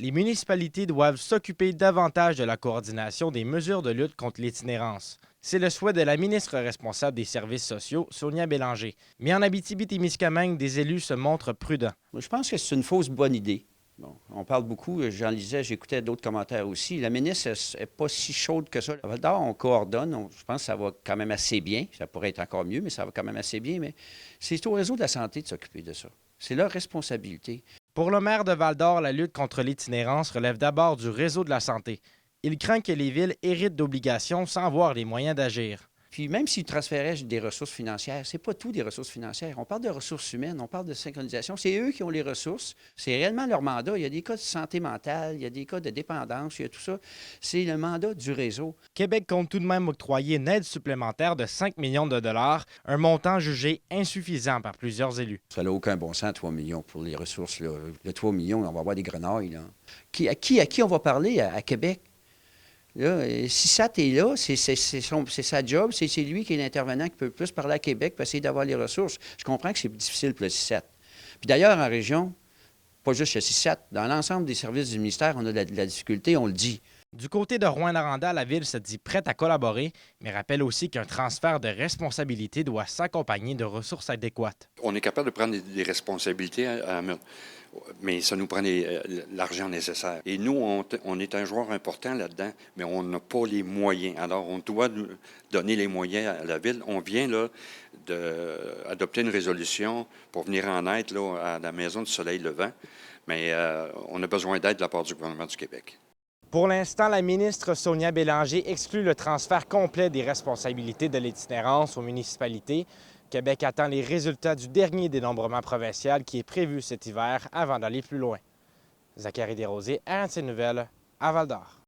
Les municipalités doivent s'occuper davantage de la coordination des mesures de lutte contre l'itinérance. C'est le souhait de la ministre responsable des services sociaux, Sonia Bélanger. Mais en Abitibi-Témiscamingue, des élus se montrent prudents. Moi, je pense que c'est une fausse bonne idée. Bon, on parle beaucoup, j'en lisais, j'écoutais d'autres commentaires aussi. La ministre n'est pas si chaude que ça. À Val-d'Or, on coordonne, je pense que ça va quand même assez bien. Ça pourrait être encore mieux, mais ça va quand même assez bien. Mais c'est au réseau de la santé de s'occuper de ça. C'est leur responsabilité. Pour le maire de Val-d'Or, la lutte contre l'itinérance relève d'abord du réseau de la santé. Il craint que les villes héritent d'obligations sans avoir les moyens d'agir. Puis même s'ils transféraient des ressources financières, c'est pas tout des ressources financières. On parle de ressources humaines, on parle de synchronisation. C'est eux qui ont les ressources. C'est réellement leur mandat. Il y a des cas de santé mentale, il y a des cas de dépendance, il y a tout ça. C'est le mandat du réseau. Québec compte tout de même octroyer une aide supplémentaire de 5 millions de dollars, un montant jugé insuffisant par plusieurs élus. Ça n'a aucun bon sens, 3 millions pour les ressources. Là. Le 3 millions, on va avoir des grenailles. Là. À qui on va parler à Québec? Là, si SAT est là, c'est sa job, c'est lui qui est l'intervenant qui peut plus parler à Québec pour essayer d'avoir les ressources. Je comprends que c'est difficile pour le CISAT. Puis d'ailleurs, en région, pas juste chez CISAT, dans l'ensemble des services du ministère, on a de la difficulté, on le dit. Du côté de Rouyn-Noranda, la ville se dit prête à collaborer, mais rappelle aussi qu'un transfert de responsabilité doit s'accompagner de ressources adéquates. On est capable de prendre des responsabilités, mais ça nous prend l'argent nécessaire. Et nous, on est un joueur important là-dedans, mais on n'a pas les moyens. Alors, on doit nous donner les moyens à la ville. On vient là d'adopter une résolution pour venir en aide là, à la Maison du Soleil Levant, mais on a besoin d'aide de la part du gouvernement du Québec. Pour l'instant, la ministre Sonia Bélanger exclut le transfert complet des responsabilités de l'itinérance aux municipalités. Québec attend les résultats du dernier dénombrement provincial qui est prévu cet hiver avant d'aller plus loin. Zachary Desrosiers, RNC Nouvelles, à Val-d'Or.